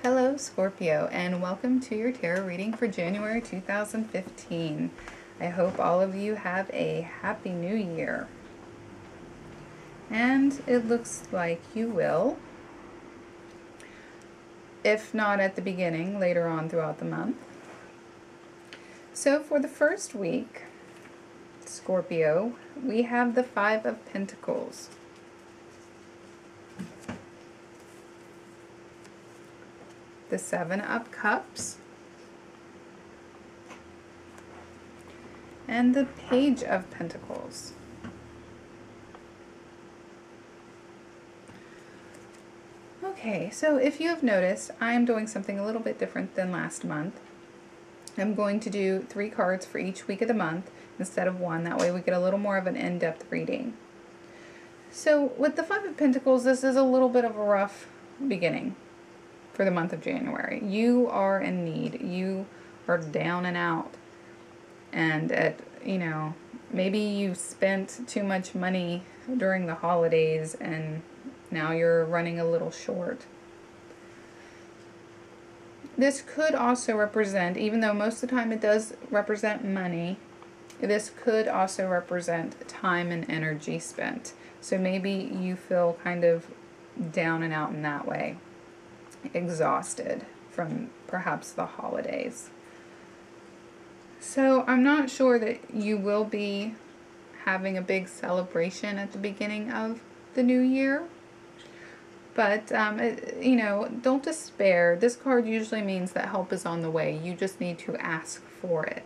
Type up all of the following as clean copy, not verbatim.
Hello Scorpio, and welcome to your tarot reading for January 2015. I hope all of you have a happy new year. And it looks like you will. If not at the beginning, later on throughout the month. So for the first week, Scorpio, we have the Five of Pentacles. The Seven of Cups, and the Page of Pentacles. Okay, so if you have noticed, I am doing something a little bit different than last month. I'm going to do 3 cards for each week of the month instead of 1. That way we get a little more of an in-depth reading. So with the Five of Pentacles, this is a little bit of a rough beginning for the month of January. You are in need. You are down and out. And maybe you spent too much money during the holidays and now you're running a little short. This could also represent, even though most of the time it does represent money, this could also represent time and energy spent. So maybe you feel kind of down and out in that way. Exhausted from perhaps the holidays. So I'm not sure that you will be having a big celebration at the beginning of the new year. But, don't despair. This card usually means that help is on the way. You just need to ask for it.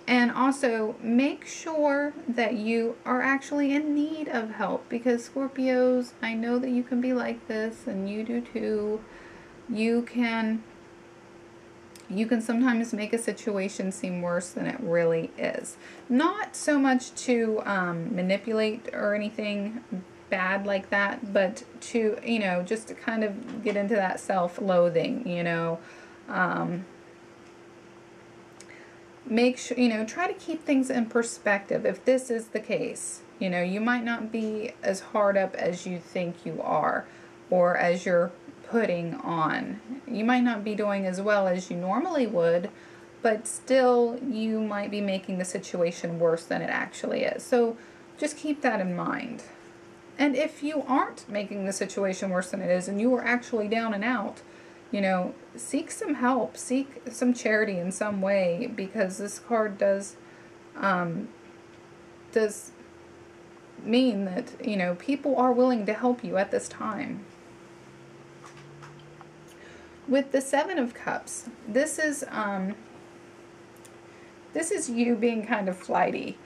And also, make sure that you are actually in need of help. Because Scorpios, I know that you can be like this, and you do too. You can sometimes make a situation seem worse than it really is. Not so much to manipulate or anything bad like that, but to, just to kind of get into that self-loathing, make sure, try to keep things in perspective. If this is the case, you might not be as hard up as you think you are, or as you're putting on. You might not be doing as well as you normally would, but still you might be making the situation worse than it actually is. So just keep that in mind. And if you aren't making the situation worse than it is, and you are actually down and out, seek some help, seek some charity in some way, because this card does mean that, people are willing to help you at this time. With the Seven of Cups, this is you being kind of flighty,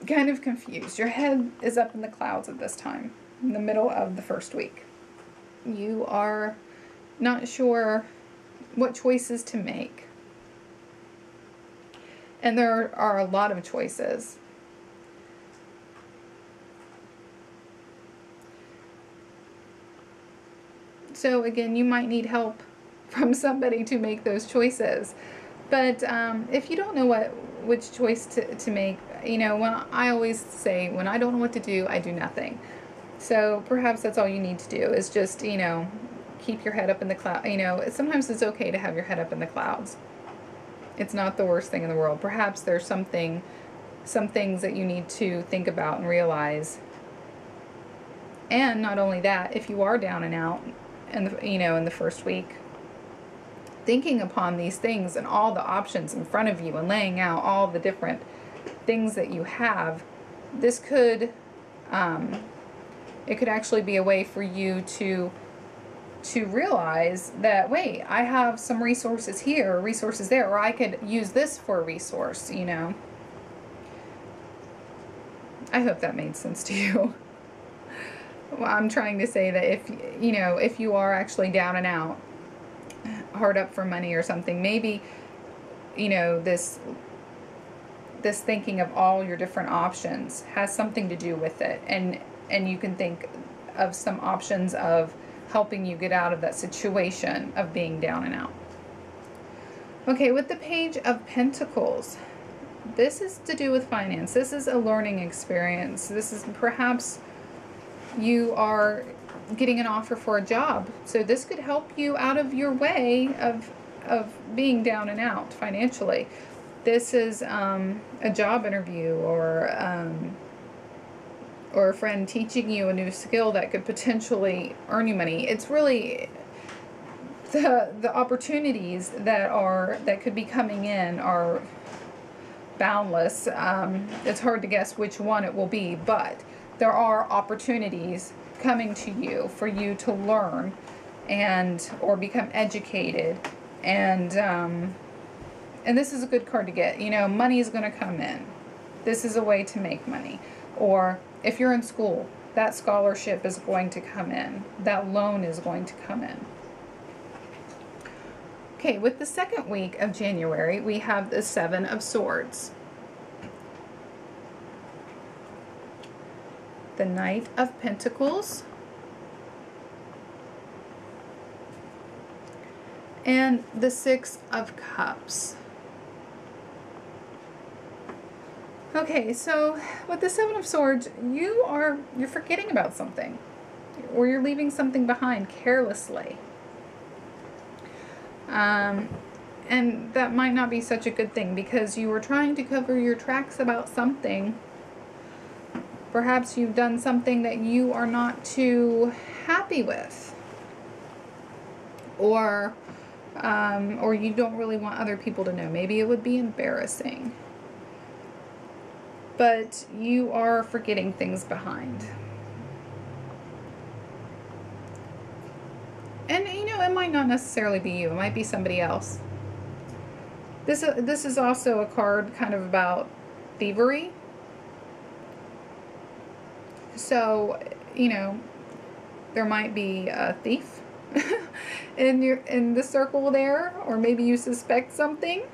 kind of confused. Your head is up in the clouds at this time, in the middle of the first week. You are not sure what choices to make. And there are a lot of choices. So again, you might need help from somebody to make those choices. But if you don't know which choice to make, I always say, when I don't know what to do, I do nothing. So perhaps that's all you need to do is just, keep your head up in the cloud. Sometimes it's okay to have your head up in the clouds. It's not the worst thing in the world. Perhaps there's some things that you need to think about and realize. And not only that, if you are down and out, in the first week, thinking upon these things and all the options in front of you and laying out all the different things that you have, this could it could actually be a way for you to realize that, wait, I have some resources here, resources there, or I could use this for a resource. I hope that made sense to you. Well, I'm trying to say that if you are actually down and out, hard up for money or something, maybe, this thinking of all your different options has something to do with it. And you can think of some options of helping you get out of that situation of being down and out. Okay, with the Page of Pentacles, this is to do with finance. This is a learning experience. This is perhaps you are getting an offer for a job. So this could help you out of your way of being down and out financially. This is a job interview, or a friend teaching you a new skill that could potentially earn you money. It's really the opportunities that could be coming in are boundless. It's hard to guess which one it will be, but there are opportunities coming to you for you to learn or become educated, and this is a good card to get. Money is going to come in. This is a way to make money. Or if you're in school, that scholarship is going to come in. That loan is going to come in. Okay, with the second week of January, we have the Seven of Swords, the Knight of Pentacles, and the Six of Cups. Okay, so with the Seven of Swords, you're forgetting about something, or you're leaving something behind carelessly. And that might not be such a good thing, because you were trying to cover your tracks about something. Perhaps you've done something that you are not too happy with, or you don't really want other people to know. Maybe it would be embarrassing. But you are forgetting things behind. And it might not necessarily be you. It might be somebody else. This is also a card kind of about thievery. So, there might be a thief in the circle there, or maybe you suspect something.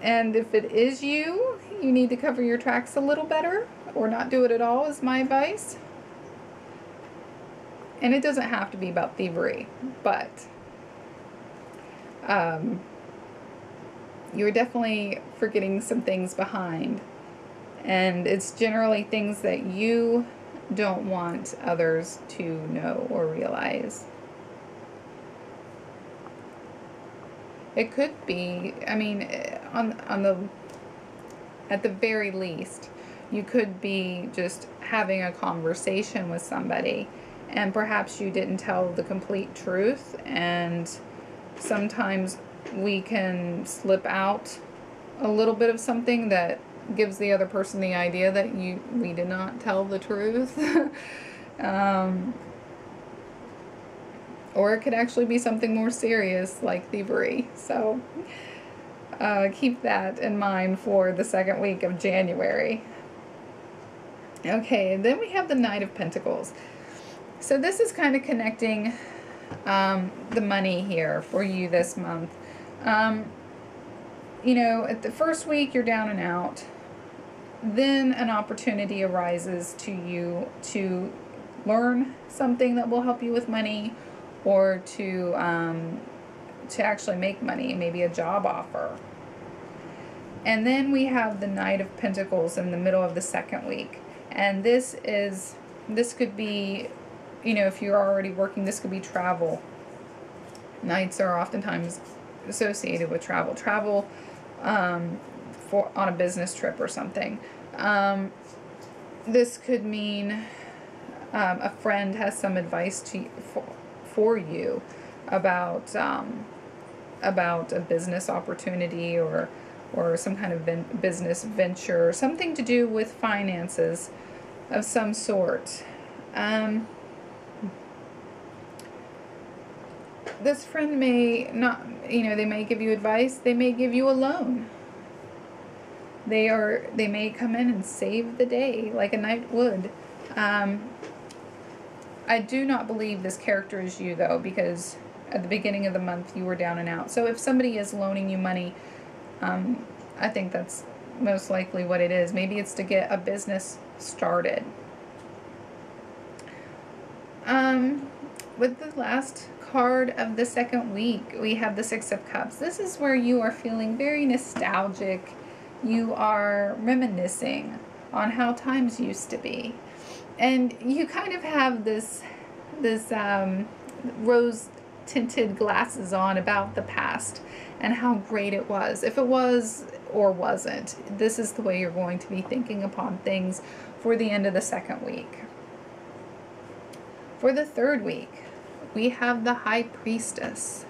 And if it is you, you need to cover your tracks a little better, or not do it at all, is my advice. And it doesn't have to be about thievery, but you're definitely forgetting some things behind. And it's generally things that you don't want others to know or realize. It could be, at the very least, you could be just having a conversation with somebody, and perhaps you didn't tell the complete truth, and sometimes we can slip out a little bit of something that gives the other person the idea that we did not tell the truth. Or it could actually be something more serious, like thievery. So keep that in mind for the second week of January. Okay, and then we have the Knight of Pentacles. So this is kind of connecting the money here for you this month. At the first week you're down and out. Then an opportunity arises to you to learn something that will help you with money, or to actually make money, maybe a job offer. And then we have the Knight of Pentacles in the middle of the second week. And this could be, if you're already working, this could be travel. Knights are oftentimes associated with travel. Travel on a business trip or something. This could mean a friend has some advice for you about a business opportunity, or some kind of business venture, something to do with finances of some sort. This friend may not, they may give you advice, they may give you a loan. They may come in and save the day like a knight would. I do not believe this character is you, though, because at the beginning of the month you were down and out. So if somebody is loaning you money, I think that's most likely what it is. Maybe it's to get a business started. With the last card of the second week, we have the Six of Cups. This is where you are feeling very nostalgic. You are reminiscing on how times used to be. And you kind of have this this rose tinted glasses on about the past and how great it was. If it was or wasn't, this is the way you're going to be thinking upon things for the end of the second week. For the third week, we have the High Priestess,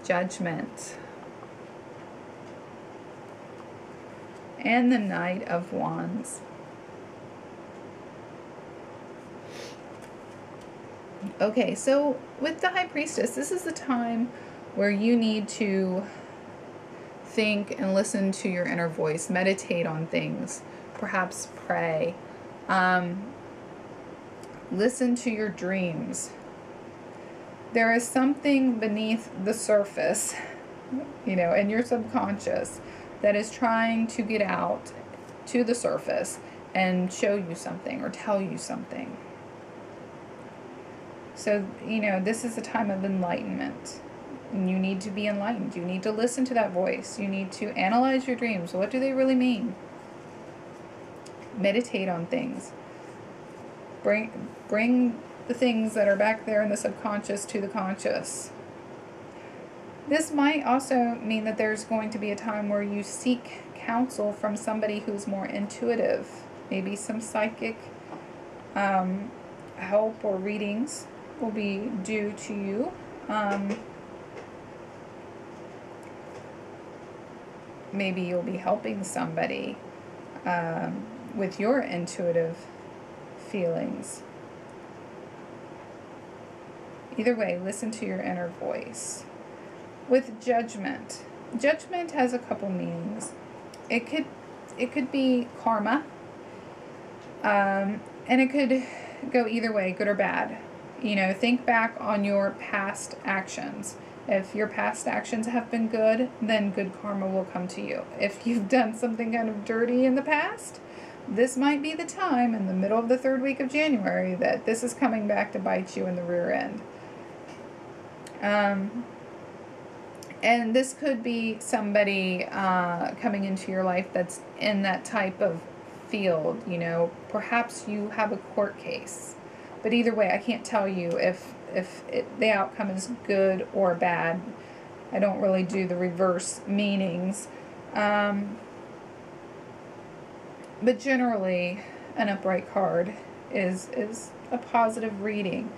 Judgment, and the Knight of Wands. Okay, so with the High Priestess, this is the time where you need to think and listen to your inner voice, meditate on things, perhaps pray, listen to your dreams. There is something beneath the surface, in your subconscious that is trying to get out to the surface and show you something or tell you something. So, this is a time of enlightenment. And you need to be enlightened. You need to listen to that voice. You need to analyze your dreams. What do they really mean? Meditate on things. Bring the things that are back there in the subconscious to the conscious. This might also mean that there's going to be a time where you seek counsel from somebody who's more intuitive. Maybe some psychic help or readings will be due to you. Maybe you'll be helping somebody with your intuitive feelings. Either way, listen to your inner voice. With Judgment, Judgment has a couple meanings. It could be karma, and it could go either way, good or bad. Think back on your past actions. If your past actions have been good, then good karma will come to you. If you've done something kind of dirty in the past, this might be the time in the middle of the third week of January that this is coming back to bite you in the rear end. And this could be somebody coming into your life that's in that type of field. Perhaps you have a court case. But either way, I can't tell you if the outcome is good or bad. I don't really do the reverse meanings. But generally, an upright card is a positive reading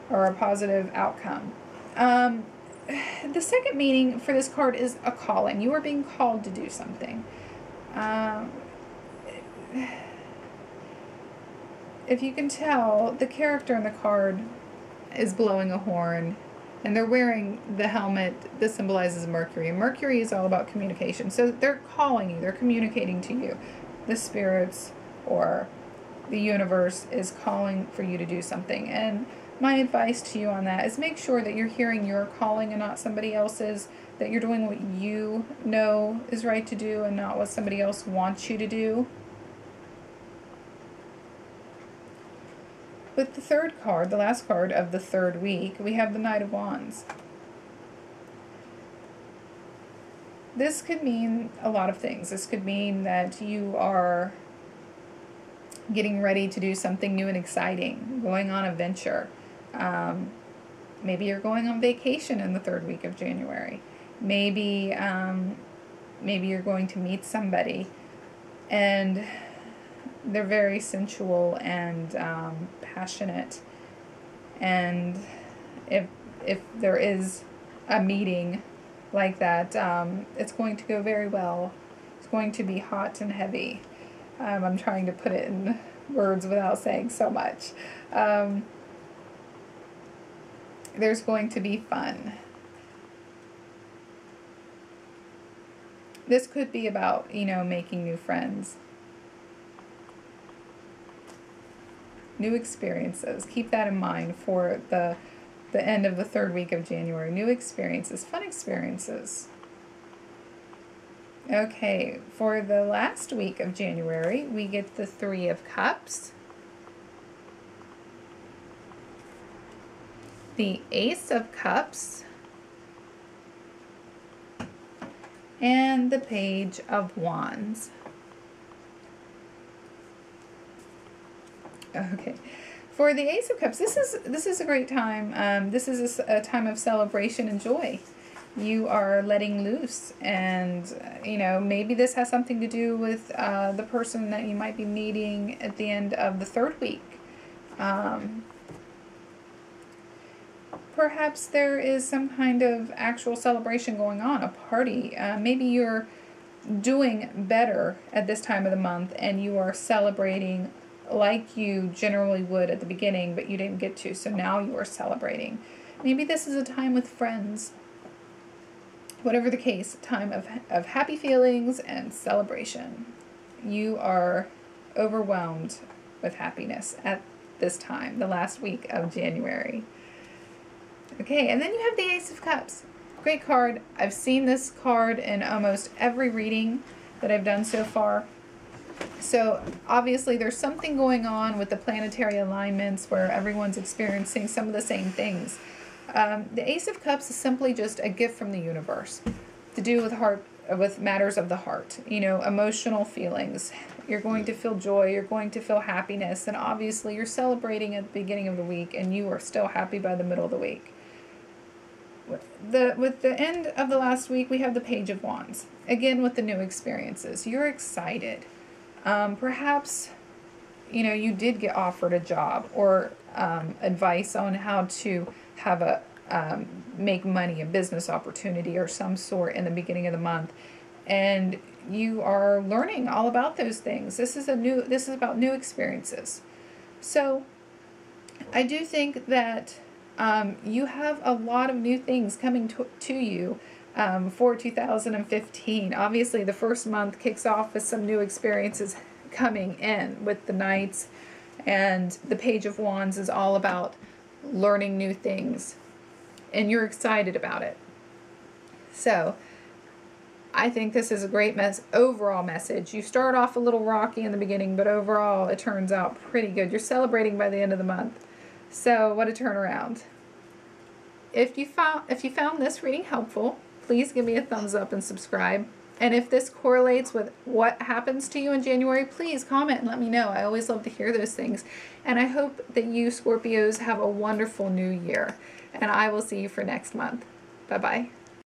or a positive outcome. The second meaning for this card is a calling. You are being called to do something. If you can tell, the character in the card is blowing a horn, and they're wearing the helmet that symbolizes Mercury. And Mercury is all about communication. So they're calling you, they're communicating to you. The spirits or the universe is calling for you to do something. And my advice to you on that is make sure that you're hearing your calling and not somebody else's, that you're doing what you know is right to do and not what somebody else wants you to do. With the third card, the last card of the third week, we have the Knight of Wands. This could mean a lot of things. This could mean that you are getting ready to do something new and exciting, going on a venture. Maybe you're going on vacation in the third week of January. Maybe you're going to meet somebody and they're very sensual and passionate. And if there is a meeting like that, it's going to go very well. It's going to be hot and heavy. I'm trying to put it in words without saying so much. There's going to be fun. This could be about, making new friends. New experiences. Keep that in mind for the end of the third week of January. New experiences, fun experiences. Okay, for the last week of January, we get the Three of Cups, the Ace of Cups, and the Page of Wands. Okay. For the Ace of Cups, this is a great time. This is a time of celebration and joy. You are letting loose, and you know, maybe this has something to do with the person that you might be meeting at the end of the third week. Perhaps there is some kind of actual celebration going on, a party. Maybe you're doing better at this time of the month and you are celebrating like you generally would at the beginning, but you didn't get to, so now you are celebrating. Maybe this is a time with friends. Whatever the case, a time of happy feelings and celebration. You are overwhelmed with happiness at this time, the last week of January. Okay, and then you have the Ace of Cups. Great card. I've seen this card in almost every reading that I've done so far. So obviously there's something going on with the planetary alignments where everyone's experiencing some of the same things. The Ace of Cups is simply just a gift from the universe to do with matters of the heart, you know, emotional feelings. You're going to feel joy, you're going to feel happiness, and obviously you're celebrating at the beginning of the week and you are still happy by the middle of the week. With the end of the last week, we have the Page of Wands. Again, with the new experiences. You're excited. Perhaps, you know, you did get offered a job or advice on how to have a make money, a business opportunity or some sort in the beginning of the month. And you are learning all about those things. This is about new experiences. So I do think that you have a lot of new things coming to you for 2015. Obviously, the first month kicks off with some new experiences coming in with the Knights, and the Page of Wands is all about learning new things, and you're excited about it. So I think this is a great overall message. You start off a little rocky in the beginning, but overall it turns out pretty good. You're celebrating by the end of the month. So what a turnaround. If you found this reading helpful, please give me a thumbs up and subscribe. And if this correlates with what happens to you in January, please comment and let me know. I always love to hear those things. And I hope that you Scorpios have a wonderful new year. And I will see you for next month. Bye-bye.